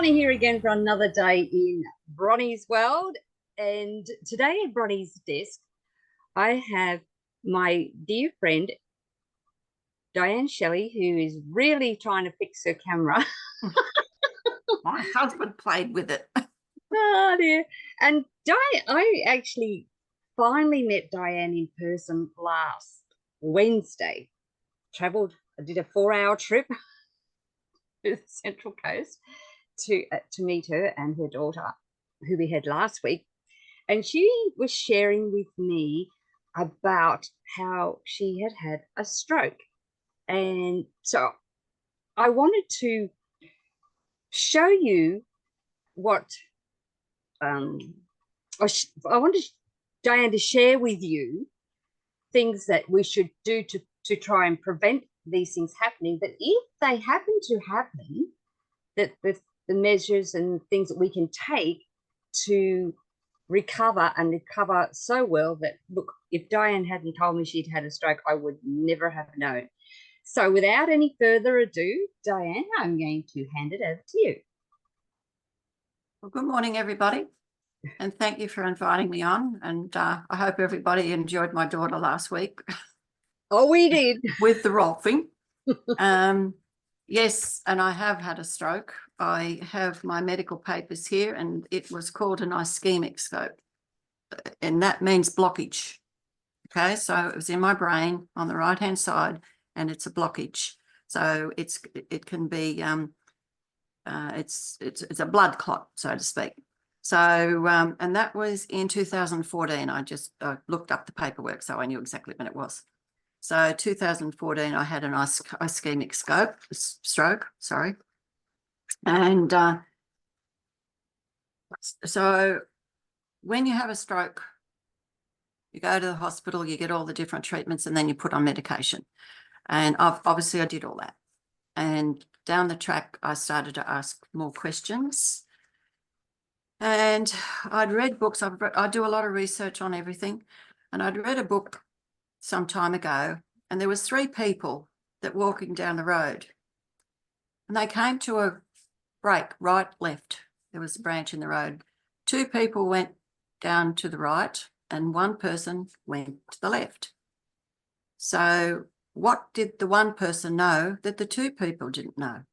Bronie here again for another day in Bronie's world. And today at Bronie's desk, I have my dear friend, Dianne Shelley, who is really trying to fix her camera. My husband played with it. Oh, dear. And I actually finally met Dianne in person last Wednesday. I did a 4-hour trip to the Central Coast to meet her and her daughter, who we had last week. And she was sharing with me about how she had a stroke. And so I wanted to show you what I wanted Dianne to share with you things that we should do to try and prevent these things happening. But if they happen to happen, that the measures and things that we can take to recover so well that, look, if Dianne hadn't told me she'd had a stroke, I would never have known. So without any further ado, Dianne, I'm going to hand it over to you. Well, good morning, everybody, and thank you for inviting me on. And I hope everybody enjoyed my daughter last week. Oh, we did. With the rolfing. Yes, and I have had a stroke. I have my medical papers here, and it was called an ischemic stroke, and that means blockage. Okay, so it was in my brain on the right-hand side, and it's a blockage. So it can be it's a blood clot, so to speak. So and that was in 2014. I just looked up the paperwork, so I knew exactly when it was. So 2014, I had an ischemic stroke, sorry. And so when you have a stroke, you go to the hospital, you get all the different treatments, and then you put on medication. And obviously I did all that. And down the track, I started to ask more questions. And I'd read books. I do a lot of research on everything. And I'd read a book some time ago, and there was 3 people that walking down the road, and they came to a break, right, left. There was a branch in the road. 2 people went down to the right, and 1 person went to the left. So what did the 1 person know that the 2 people didn't know?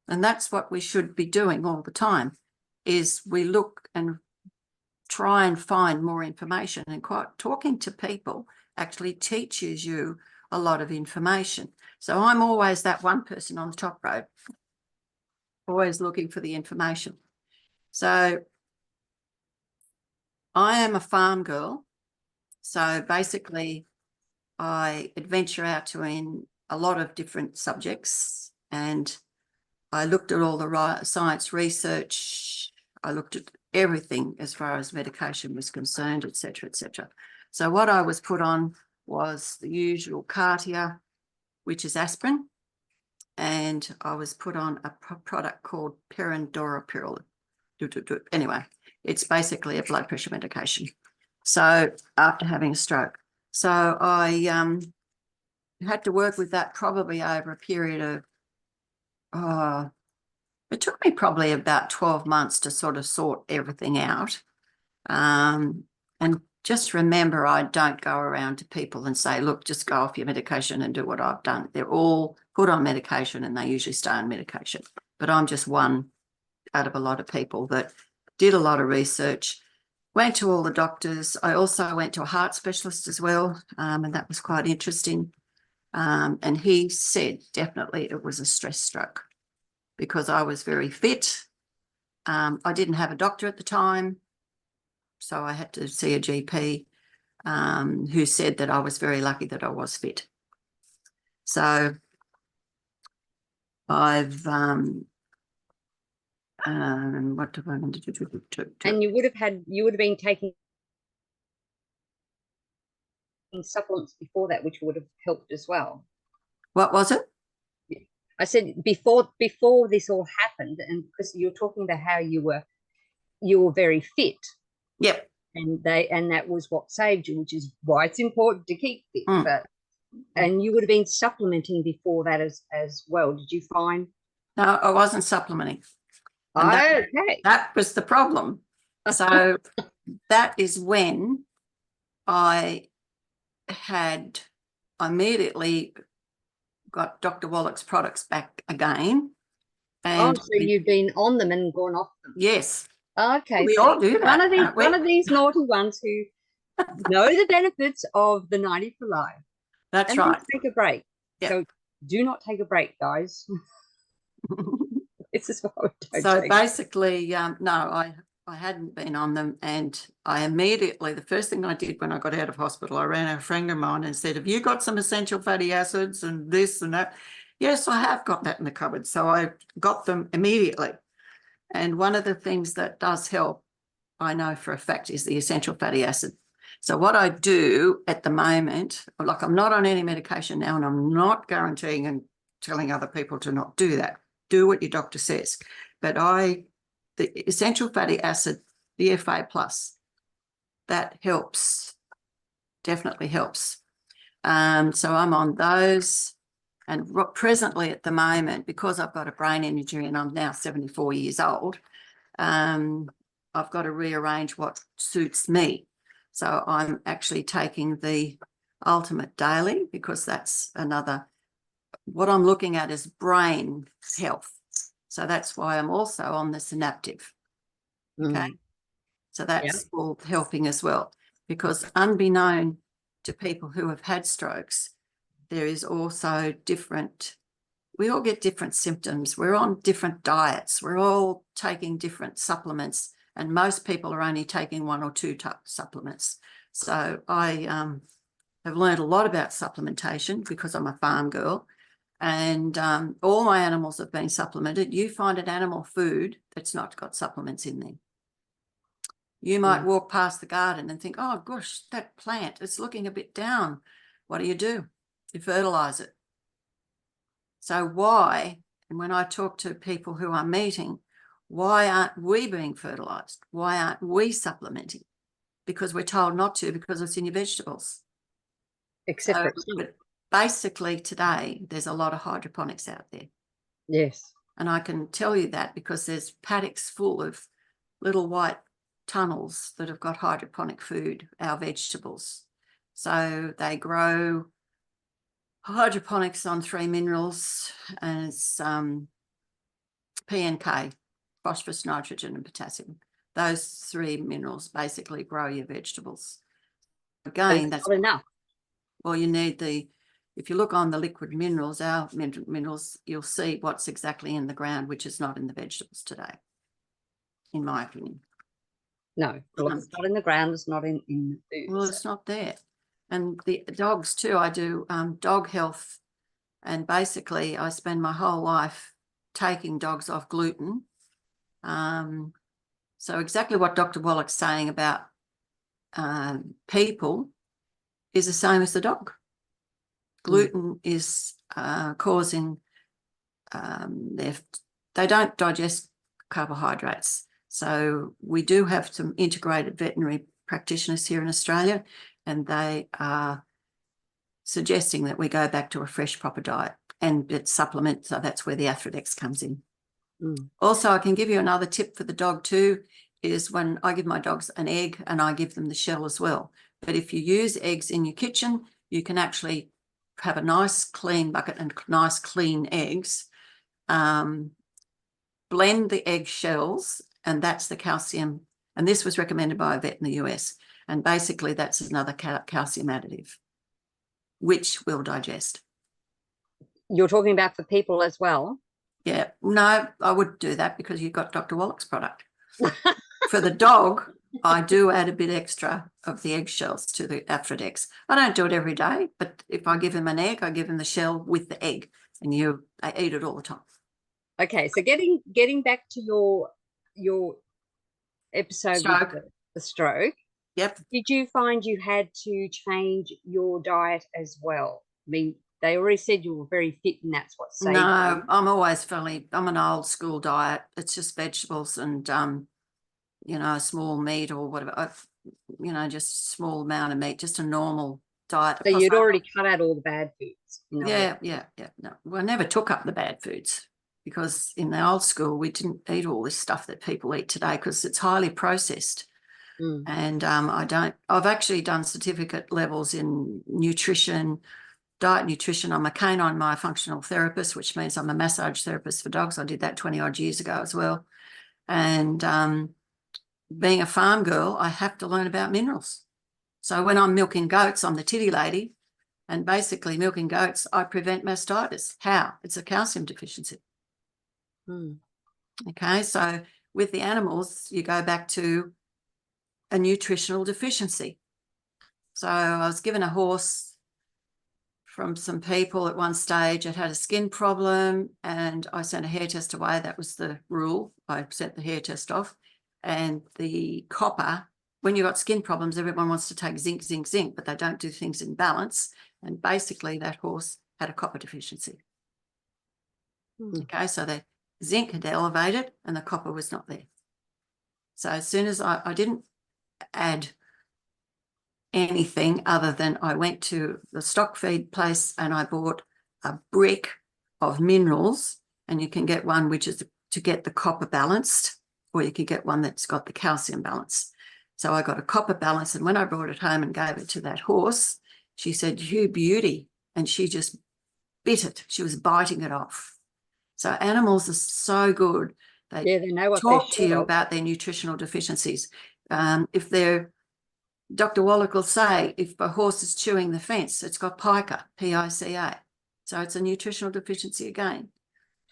And that's what we should be doing all the time, is we look and try and find more information, and talking to people actually teaches you a lot of information. So I'm always that 1 person on the top row, always looking for the information. So I am a farm girl. So basically I adventure out to in a lot of different subjects, and I looked at all the science research. I looked at everything as far as medication was concerned, etc., etc. So what I was put on was the usual Cartier, which is aspirin, and I was put on a product called Perindoropyral. Anyway, it's basically a blood pressure medication. So after having a stroke, so I had to work with that probably over a period of it took me probably about 12 months to sort of sort everything out. And just remember, I don't go around to people and say, look, just go off your medication and do what I've done. They're all put on medication, and they usually stay on medication. But I'm just one out of a lot of people that did a lot of research, went to all the doctors. I also went to a heart specialist as well, and that was quite interesting. And he said definitely it was a stress stroke, because I was very fit. I didn't have a doctor at the time, so I had to see a GP who said that I was very lucky that I was fit. So I've what do I want to do? And you would have been taking supplements before that, which would have helped as well. What was it? I said before this all happened, and because you're talking about how you were very fit. Yep. And that was what saved you, which is why it's important to keep fit. And you would have been supplementing before that as well. Did you find No, I wasn't supplementing. And Okay. that was the problem. So that is when I immediately got Dr. Wallach's products back again. And So you've been on them and gone off them. yes. Okay. We So all do that. One of these naughty ones who know the benefits of the 90 for life. That's and right. Take a break. Yep. So do not take a break, guys. This is what we don't So take. basically, no, I hadn't been on them, and I immediately, the first thing I did when I got out of hospital, I ran a friend of mine and said, have you got some essential fatty acids and this and that? Yes, I have got that in the cupboard. So I got them immediately. And one of the things that does help, I know for a fact, is the essential fatty acid. So what I do at the moment, like I'm not on any medication now, and I'm not guaranteeing and telling other people to not do that. Do what your doctor says. But the essential fatty acid, the FA plus, that helps, definitely helps. So I'm on those. And presently at the moment, because I've got a brain injury and I'm now 74 years old, I've got to rearrange what suits me. So I'm actually taking the Ultimate Daily, because that's another, what I'm looking at is brain health. So that's why I'm also on the Synaptive. Okay. So that's all helping as well, because unbeknown to people who have had strokes, there is also we all get different symptoms. We're on different diets. We're all taking different supplements, and most people are only taking one or two supplements. So I have learned a lot about supplementation because I'm a farm girl, and all my animals have been supplemented. You find an animal food that's not got supplements in there. You might walk past the garden and think, oh, gosh, that plant is looking a bit down. What do? You fertilize it. So why, and when I talk to people who I'm meeting, why aren't we being fertilized? Why aren't we supplementing? Because we're told not to, because it's in your vegetables. Except but basically today, there's a lot of hydroponics out there. Yes. And I can tell you that because there's paddocks full of little white tunnels that have got hydroponic food, our vegetables. So they grow hydroponics on 3 minerals, and it's P and K, phosphorus, nitrogen, and potassium. Those 3 minerals basically grow your vegetables. Again, that's not enough. Well, you need if you look on the liquid minerals, our minerals, you'll see what's exactly in the ground, which is not in the vegetables today, in my opinion. No, well, it's not in the ground, it's not in the food. Well, it's not there. And the dogs too, I do dog health, and basically I spend my whole life taking dogs off gluten. So exactly what Dr. Wallach's saying about people is the same as the dog. Gluten is causing they don't digest carbohydrates. So we do have some integrated veterinary practitioners here in Australia, and they are suggesting that we go back to a fresh, proper diet and it's supplement. So that's where the Aphrodite comes in. Also, I can give you another tip for the dog too, is when I give my dogs an egg, and I give them the shell as well. But if you use eggs in your kitchen, you can actually have a nice clean bucket and nice clean eggs. Blend the egg shells, and that's the calcium. And this was recommended by a vet in the US. And basically that's another calcium additive, which will digest. You're talking about for people as well? Yeah, no, I would do that because you've got Dr. Wallach's product. For the dog, I do add a bit extra of the eggshells to the Aphrodite. I don't do it every day, but if I give him an egg, I give him the shell with the egg, and they eat it all the time. Okay, so getting back to your episode with the stroke. Yep. Did you find you had to change your diet as well? I mean, they already said you were very fit, and that's what saved you. No, I'm always I'm an old school diet. It's just vegetables and small meat or whatever. Just small amount of meat, just a normal diet. So you'd already cut out all the bad foods. Yeah. No, well, I never took up the bad foods. because in the old school, we didn't eat all this stuff that people eat today because it's highly processed. Mm. And I've actually done certificate levels in nutrition, diet nutrition. I'm a canine myofunctional therapist, which means I'm a massage therapist for dogs. I did that 20 odd years ago as well. And being a farm girl, I have to learn about minerals. So when I'm milking goats, I'm the titty lady. And basically milking goats, I prevent mastitis. How? It's a calcium deficiency. Mm. Okay, so with the animals, you go back to a nutritional deficiency. So I was given a horse from some people at one stage. It had a skin problem and I sent a hair test away. That was the rule. I sent the hair test off. And the copper, when you've got skin problems, everyone wants to take zinc, zinc, zinc, but they don't do things in balance. And basically that horse had a copper deficiency. Mm. Okay, so the zinc had elevated and the copper was not there. So as soon as I didn't add anything other than I went to the stock feed place and I bought a brick of minerals, and you can get one which is to get the copper balanced, or you can get one that's got the calcium balance. So I got a copper balance, and when I brought it home and gave it to that horse, she said, "You beauty," and she just bit it. She was biting it off. So animals are so good. They know what talk they to you should. about their nutritional deficiencies. If they're, Dr. Wallach will say, if a horse is chewing the fence, it's got pica, P-I-C-A. So it's a nutritional deficiency again.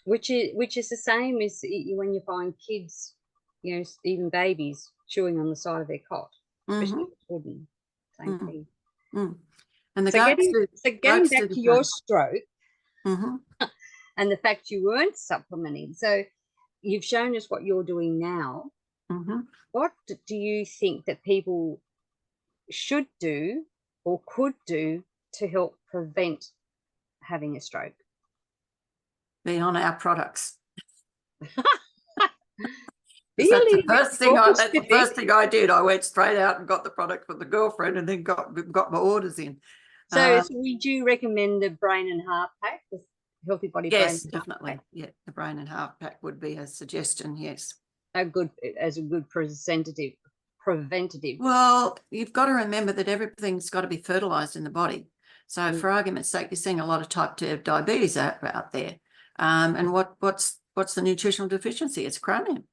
Which is the same as when you find kids, even babies, chewing on the side of their cot, especially wooden. Same thing. And the So getting back to your stroke and the fact you weren't supplementing. So you've shown us what you're doing now. What do you think that people should do or could do to help prevent having a stroke? Be on our products. Really? That's the first thing I did. I went straight out and got the product for the girlfriend, and then got my orders in. So would you recommend the brain and heart pack, the healthy body brain? Yes, definitely. Yeah, the brain and heart pack would be a suggestion. Yes, a good preventative. Well, you've got to remember that everything's got to be fertilized in the body. So for argument's sake, you're seeing a lot of type 2 diabetes out there. And what's the nutritional deficiency? It's chromium.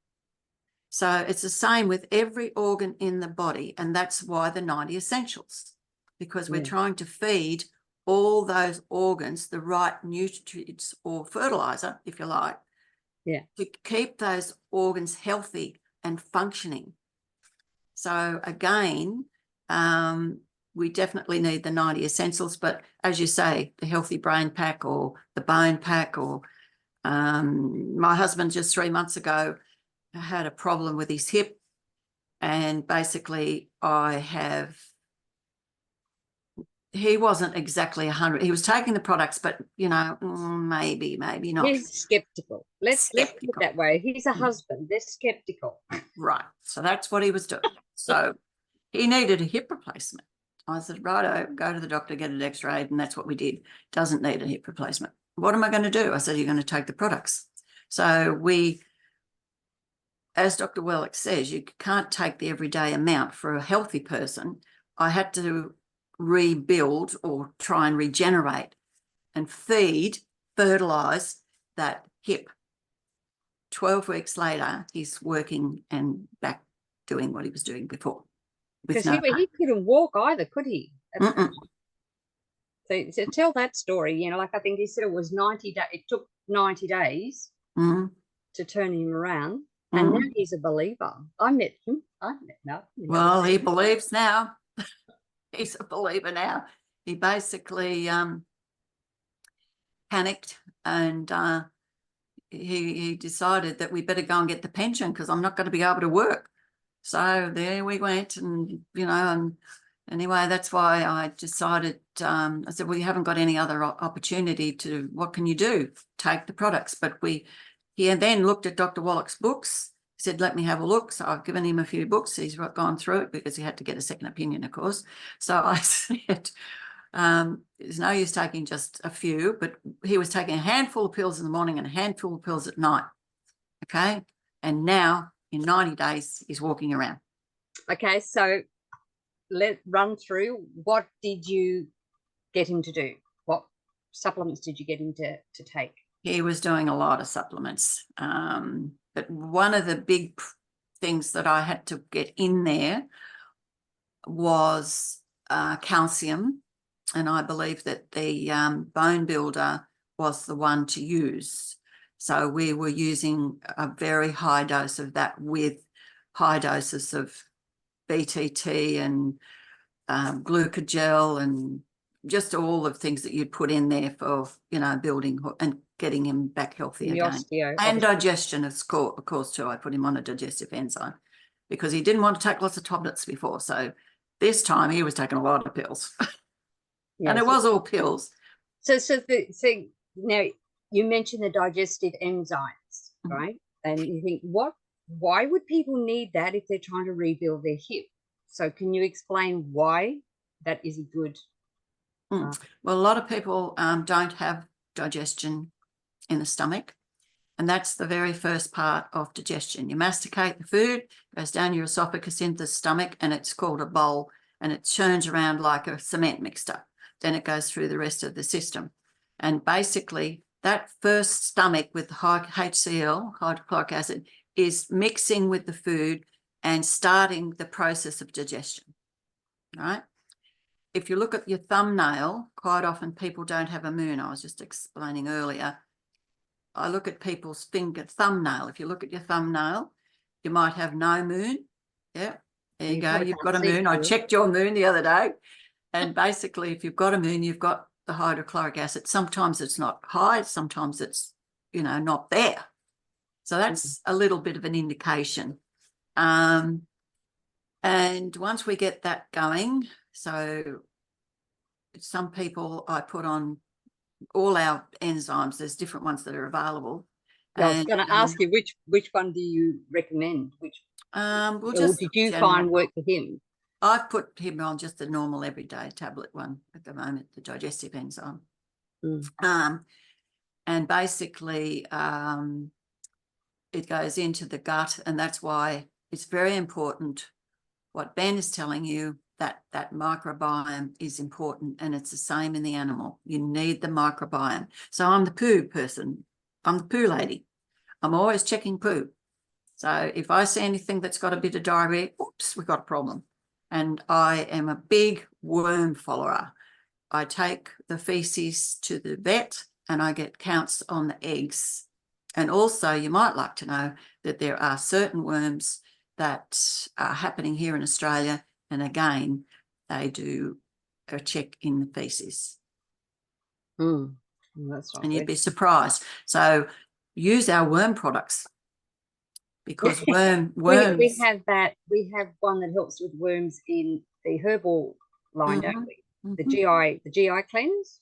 So it's the same with every organ in the body. And that's why the 90 essentials, because we're trying to feed all those organs the right nutrients or fertilizer, if you like, to keep those organs healthy and functioning. So again, we definitely need the 90 essentials, but as you say, the healthy brain pack or the bone pack, or my husband just 3 months ago had a problem with his hip, and basically he wasn't exactly 100. He was taking the products, but maybe not. He's skeptical. Let's put it that way. He's a husband. They're skeptical. Right. So that's what he was doing. So he needed a hip replacement. I said, righto, go to the doctor, get it x-rayed, and that's what we did. Doesn't need a hip replacement. What am I going to do? I said, you're going to take the products. So as Dr. Wallach says, you can't take the everyday amount for a healthy person. I had to rebuild or try and regenerate and fertilize that hip. 12 weeks later, he's working and back doing what he was doing before. Because he couldn't walk either, could he? So tell that story. I think he said it was 90 days. It took 90 days to turn him around. And now he's a believer. I met him. Well, he believes now. He's a believer now. He basically panicked, and he decided that we better go and get the pension because I'm not going to be able to work. So there we went, and and anyway, that's why I decided. I said, well, you haven't got any other opportunity to. What can you do? Take the products. But he then looked at Dr. Wallach's books. He said, let me have a look. So I've given him a few books. He's gone through it because he had to get a second opinion, of course. So I said, There's no use taking just a few, but he was taking a handful of pills in the morning and a handful of pills at night. Okay. And now in 90 days, he's walking around. Okay, so let's run through, what did you get him to do? What supplements did you get him to take? He was doing a lot of supplements. But one of the big things that I had to get in there was calcium. And I believe that the bone builder was the one to use. So we were using a very high dose of that with high doses of BTT and glucogel and just all the things that you'd put in there for, building and getting him back healthy The again. osteo, And obviously. digestion, of course, too. I put him on a digestive enzyme because he didn't want to take lots of tablets before. So this time he was taking a lot of pills. And it was all pills. So now you mentioned the digestive enzymes, right? And you think, why would people need that if they're trying to rebuild their hip? So can you explain why that is a good? Well, a lot of people don't have digestion in the stomach. And that's the very first part of digestion. You masticate the food, goes down your esophagus into the stomach, and it's called a bowl, and it churns around like a cement mixer. Then it goes through the rest of the system. And basically, that first stomach with the high HCl, hydrochloric acid, is mixing with the food and starting the process of digestion, right? If you look at your thumbnail, quite often people don't have a moon. I was just explaining earlier. I look at people's thumbnail. If you look at your thumbnail, you might have no moon. Yeah, there you go. You've got a moon. I checked your moon the other day. And basically, if you've got a moon, you've got the hydrochloric acid. Sometimes it's not high. Sometimes it's, not there. So that's a little bit of an indication. And once we get that going, so some people I put on all our enzymes. There's different ones that are available. I was going to ask you, which one do you recommend? Or did you find work for him? I've put him on just the normal everyday tablet one at the moment, the digestive enzyme. And basically it goes into the gut, and that's why it's very important what Ben is telling you, that microbiome is important, and it's the same in the animal. You need the microbiome. So I'm the poo person. I'm the poo lady. I'm always checking poo. So if I see anything that's got a bit of diarrhea, oops, we've got a problem. And I am a big worm follower. I take the feces to the vet and I get counts on the eggs. And also you might like to know that there are certain worms that are happening here in Australia. And again, they do a check in the feces. Well, that's not and good. You'd be surprised. So use our worm products. Because worms. We have one that helps with worms in the herbal line, don't we? The GI cleanse.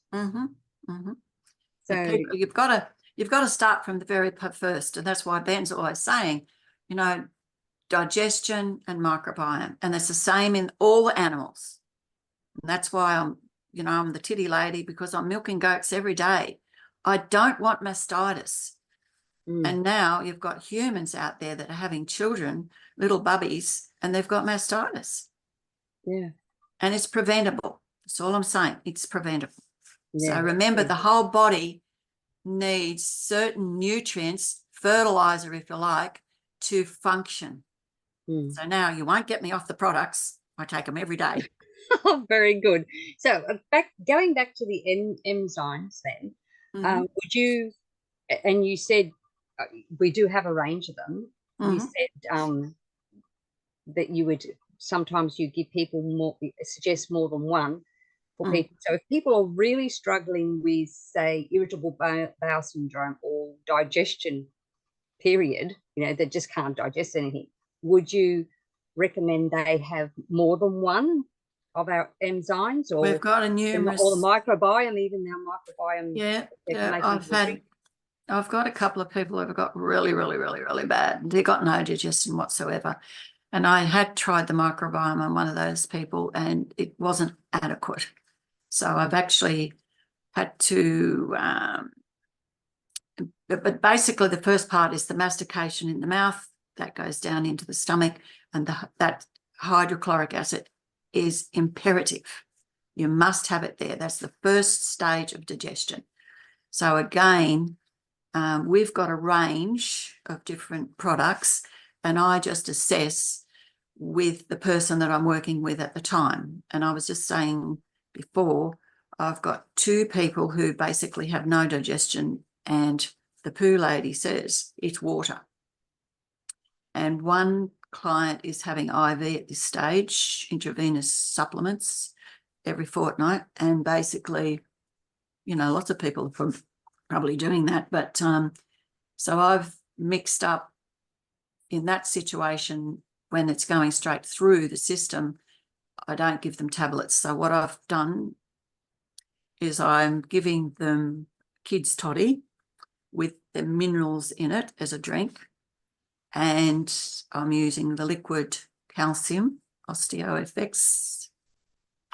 So people, you've got to start from the very first, and that's why Ben's always saying, digestion and microbiome, and it's the same in all the animals. And that's why I'm the titty lady, because I'm milking goats every day. I don't want mastitis. And now you've got humans out there that are having children, little bubbies, and they've got mastitis. Yeah. And it's preventable. That's all I'm saying. It's preventable. Yeah, so remember, the whole body needs certain nutrients, fertilizer, if you like, to function. So now you won't get me off the products. I take them every day. Oh, very good. So going back to the enzymes then, would you, and you said, we do have a range of them. You said that you would sometimes you give people more, suggest more than one for people. So if people are really struggling with, say, irritable bowel syndrome or digestion period, that just can't digest anything, would you recommend they have more than one of our enzymes, or we've got a numerous, or the microbiome, even our microbiome? Yeah, I've got a couple of people who've got really, really, really, really bad. They've got no digestion whatsoever. And I had tried the microbiome on one of those people, and it wasn't adequate. So I've actually had to, but basically the first part is the mastication in the mouth that goes down into the stomach, and that hydrochloric acid is imperative. You must have it there. That's the first stage of digestion. So again, we've got a range of different products, and I just assess with the person that I'm working with at the time. And I was just saying before, I've got 2 people who basically have no digestion, and the poo lady says it's water. And one client is having IV at this stage, intravenous supplements every fortnight. And basically, you know, lots of people are probably doing that. But so I've mixed up in that situation when it's going straight through the system. I don't give them tablets. So what I've done is I'm giving them kids toddy with the minerals in it as a drink. And I'm using the liquid calcium, OsteoFX,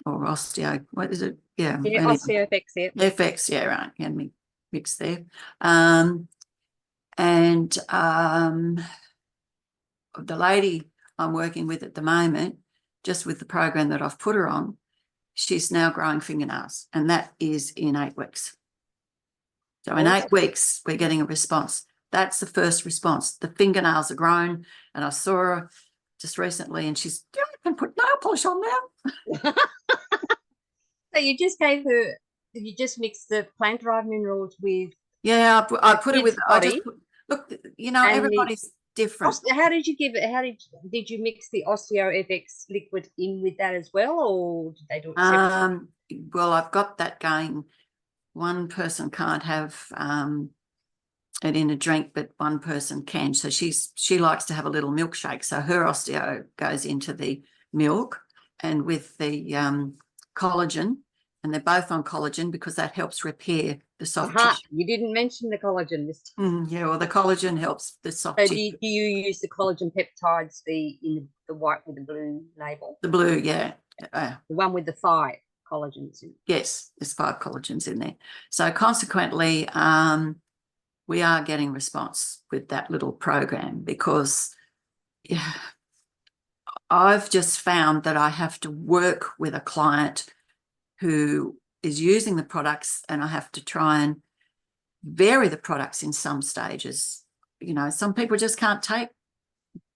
or osteo, what is it? Yeah. Yeah, Anyway. OsteoFX, yeah. FX, yeah, right. Can we mix there? The lady I'm working with at the moment, just with the program that I've put her on, she's now growing fingernails, and that is in 8 weeks. So in 8 weeks, we're getting a response. That's the first response. The fingernails are grown, and I saw her just recently, and she's, yeah, I can put nail polish on now. So you just gave her, you just mixed the plant-derived minerals with. Yeah, I put it with, I just body, look, you know, everybody's different. How did you give it? Did you mix the OsteoFX liquid in with that as well, or did they do it separately? Well, I've got that going. One person can't have it in a drink, but one person can. So she likes to have a little milkshake. So her osteo goes into the milk, and with the collagen, and they're both on collagen because that helps repair the soft tissue. You didn't mention the collagen this time. Yeah, well, the collagen helps the soft So tissue. do you use the collagen peptides, in the white with the blue label? The blue, yeah. The one with the 5 collagens in it. Yes, there's 5 collagens in there. So consequently, we are getting response with that little program, because yeah, I've just found that I have to work with a client who is using the products, and I have to try and vary the products in some stages. You know, some people just can't take,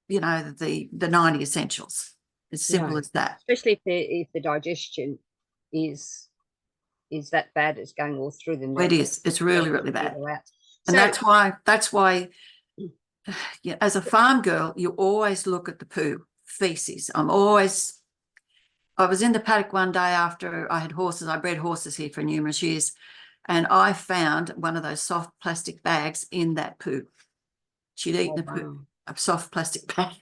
you know, the 90 essentials. As simple as that. Especially if the digestion is that bad, it's going all through them. It is. It's really, really bad. And So, that's why yeah, as a farm girl, you always look at the poo, feces. I was in the paddock one day after I had horses. I bred horses here for numerous years, and I found one of those soft plastic bags in that poo. She'd eaten the poo, a soft plastic bag.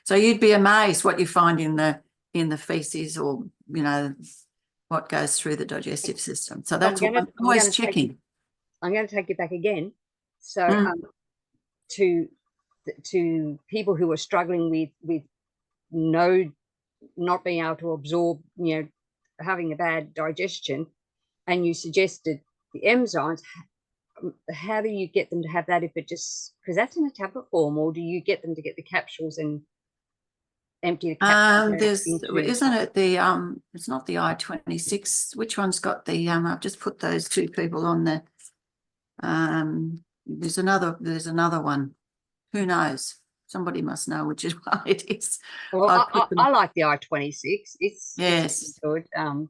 So you'd be amazed what you find in the feces, or, you know, what goes through the digestive system. So that's what I'm always checking. I'm going to take it back again. So to people who are struggling with not being able to absorb, you know, having a bad digestion, and you suggested the enzymes, how do you get them to have that, if it just, because that's in a tablet form, or do you get them to get the capsules and empty the capsules? Isn't it the it's not the I-26. Which one's got the I've just put those 2 people on the there's another one. Who knows? Somebody must know which one it is. Well, I like the I-26. It's good. And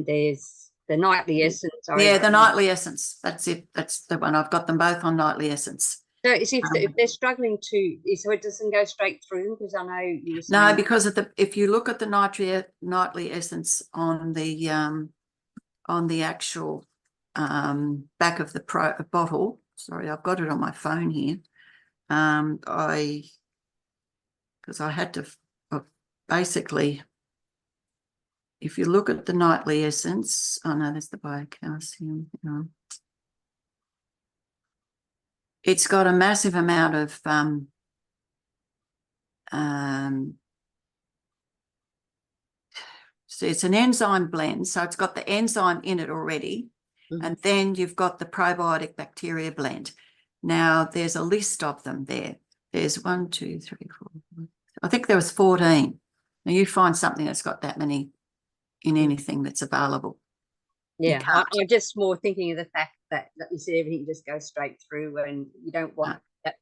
there's the Nightly Essence. Yeah, the Nightly Essence. That's it. That's the one. I've got them both on Nightly Essence. So if they're struggling so it doesn't go straight through, because I know you were saying. No, because if you look at the Nightly Essence on the actual back of the bottle. Sorry, I've got it on my phone here. Because I had to basically, if you look at the Nightly Essence, oh no, there's the biocalcium. It's got a massive amount of So it's an enzyme blend. So it's got the enzyme in it already. And then you've got the probiotic bacteria blend. Now there's a list of them there. There's 1, 2, 3, 4. I think there was 14. Now you find something that's got that many in anything that's available. Yeah, I'm just more thinking of the fact that you said everything just goes straight through, and you don't want that.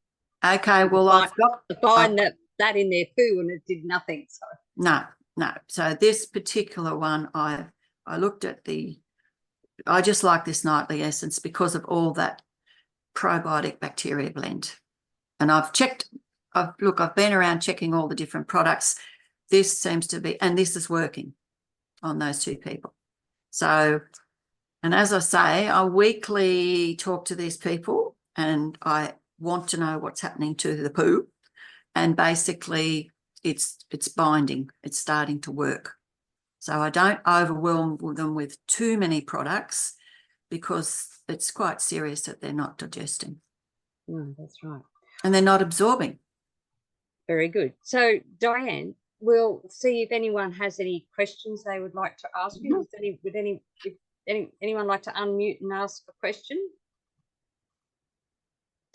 Okay, well, I've got to find that in their poo and it did nothing. So no. So this particular one, I looked at I just like this nightly essence because of all that probiotic bacteria blend. And I've been around checking all the different products. This seems to be, and this is working on those 2 people. So, and as I say, I weekly talk to these people and I want to know what's happening to the poo. And basically it's binding, it's starting to work. So I don't overwhelm them with too many products because it's quite serious that they're not digesting. No, that's right. And they're not absorbing. Very good. So Dianne, we'll see if anyone has any questions they would like to ask you. Would anyone like to unmute and ask a question?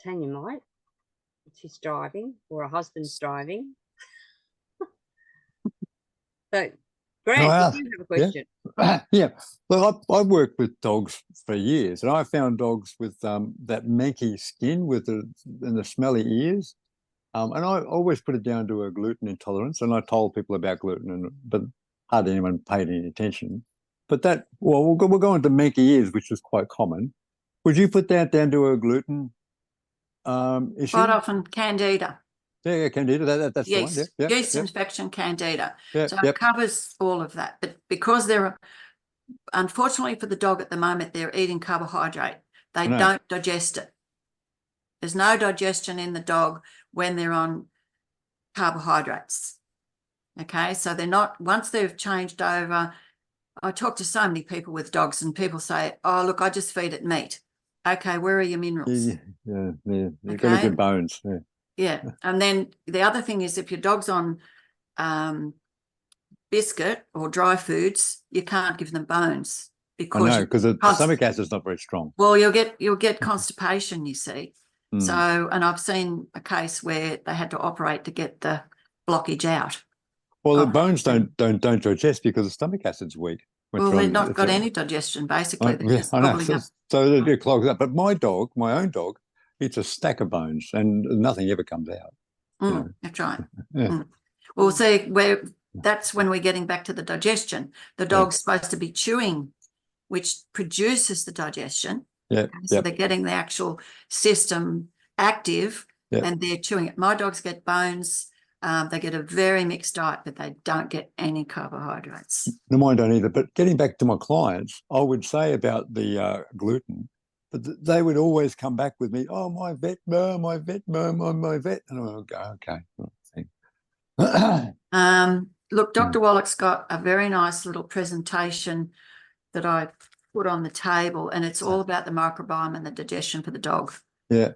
Tanya might. She's driving, or her husband's driving. So Grant, do you have a question? Yeah. Well, I've worked with dogs for years, and I found dogs with that manky skin with the smelly ears. And I always put it down to a gluten intolerance, and I told people about gluten, but hardly anyone paid any attention. But we'll go into manky ears, which is quite common. Would you put that down to a gluten issue? Quite often candida. Yeah, candida. That's yeast, the one. Yeah, yeast infection, candida. Yeah, so it covers all of that. But because unfortunately for the dog at the moment, they're eating carbohydrate. They don't digest it. There's no digestion in the dog when they're on carbohydrates. Okay, so they're not, once they've changed over, I talk to so many people with dogs and people say, oh, look, I just feed it meat. Okay, where are your minerals? Yeah. You've got good bones. Yeah, and then the other thing is if your dog's on biscuit or dry foods, you can't give them bones because the stomach acid's not very strong. Well, you'll get constipation, you see. So, and I've seen a case where they had to operate to get the blockage out. Well, the bones don't digest because the stomach acid's weak. Well, they've not got any digestion, basically. I know. So it clogs up. But my own dog, eats a stack of bones and nothing ever comes out. That's right. Well, see, that's when we're getting back to the digestion. The dog's supposed to be chewing, which produces the digestion. So they're getting the actual system active and they're chewing it. My dogs get bones. They get a very mixed diet, but they don't get any carbohydrates. No, mine don't either. But getting back to my clients, I would say about the gluten, but they would always come back with me, oh, my vet. And I'll go, okay. Look, Dr. Wallach's got a very nice little presentation that I put on the table, and it's all about the microbiome and the digestion for the dog. Yeah.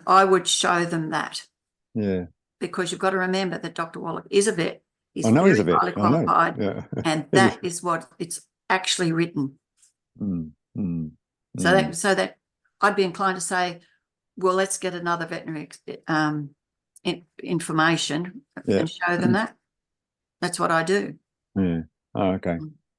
I would show them that. Yeah. Because you've got to remember that Dr. Wallach is a vet. He's he's a vet. highly qualified, and that is what it's actually written. So that I'd be inclined to say, well, let's get another veterinary information and show them that. That's what I do. Yeah. Oh, okay.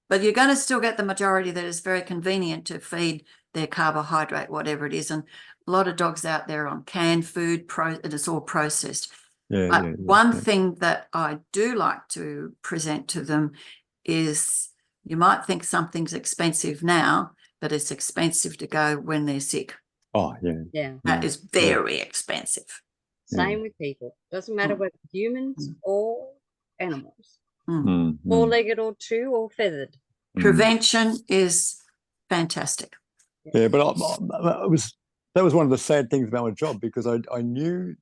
But you're going to still get the majority that is very convenient to feed their carbohydrate, whatever it is. And a lot of dogs out there on canned food, and it's all processed. One thing that I do like to present to them is you might think something's expensive now, but it's expensive to go when they're sick. Oh, yeah. Yeah. That is very expensive. Same with people. Doesn't matter whether humans or animals. Four-legged or two or feathered. Prevention is fantastic. Yeah, but that was one of the sad things about my job, because I knew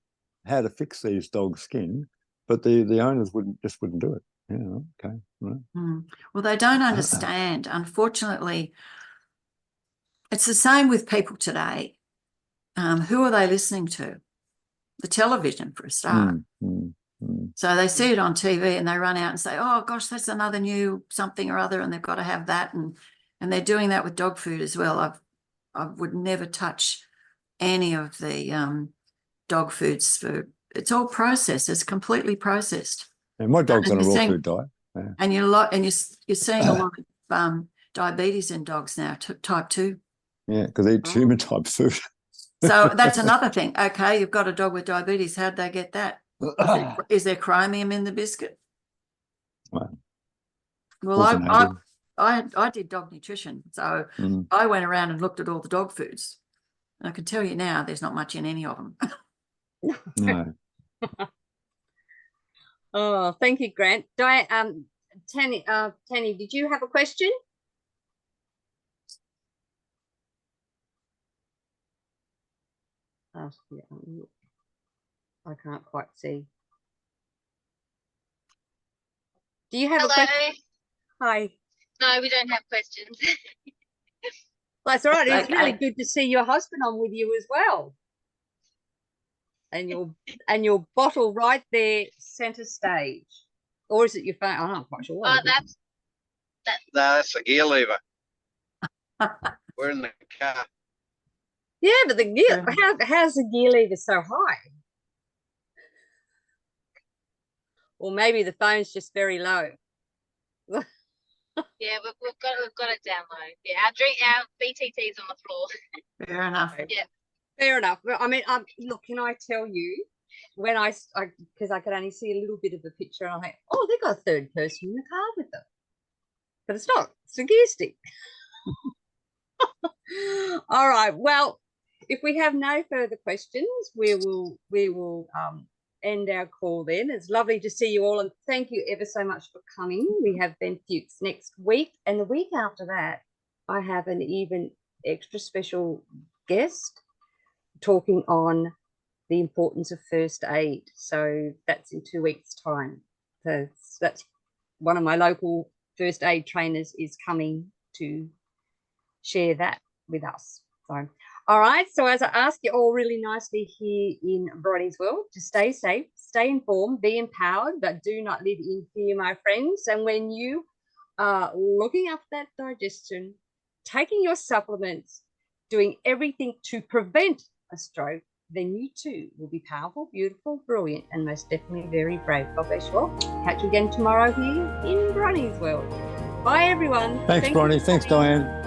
how to fix these dogs' skin, but the owners wouldn't do it. Okay. Right. Well, they don't understand. Unfortunately, it's the same with people today. Who are they listening to? The television, for a start. Mm. So they see it on TV and they run out and say, oh gosh, that's another new something or other, and they've got to have that. And they're doing that with dog food as well. I would never touch any of the dog foods it's all processed. It's completely processed. And my dog's And on a you're raw seeing- food diet. Yeah. And you're seeing a lot of diabetes in dogs now, type 2. Yeah, because they eat human type food. So that's another thing. Okay, you've got a dog with diabetes. How'd they get that? Is there chromium in the biscuit? Well, Well, I did dog nutrition, so Mm. I went around and looked at all the dog foods. And I can tell you now, there's not much in any of them. No. Oh, thank you, Grant. Tanny, did you have a question? Oh, yeah, I can't quite see. Do you have a Hello. question? Hi. No, we don't have questions. That's all right. It's really Okay. good to see your husband on with you as well. And your bottle right there, center stage. Or is it your phone? I'm not quite sure. Oh, that's No, that's a gear lever. We're in the car. Yeah, but the gear, Yeah. how's the gear lever so high? Or maybe the phone's just very low. yeah, we've got it down low. Yeah, our BTT's on the floor. Fair enough. Fair enough. Well, I mean, look, can I tell you, when because I could only see a little bit of the picture, and I think, oh, they've got a third person in the car with them. But it's not. It's a gear stick. All right. Well, if we have no further questions, we will end our call then. It's lovely to see you all, and thank you ever so much for coming. We have Ben Fuchs next week, and the week after that, I have an even extra special guest talking on the importance of first aid. So that's in 2 weeks' time. So that's one of my local first aid trainers is coming to share that with us. So, all right. So as I ask you all really nicely here in Bronie's world, to stay safe, stay informed, be empowered, but do not live in fear, my friends. And when you are looking after that digestion, taking your supplements, doing everything to prevent a stroke, then you too will be powerful, beautiful, brilliant, and most definitely very brave. God bless you all. Catch you again tomorrow here in Bronie's world. Bye, everyone. Thanks, Thank you Bronie. for Thanks, coming. Dianne.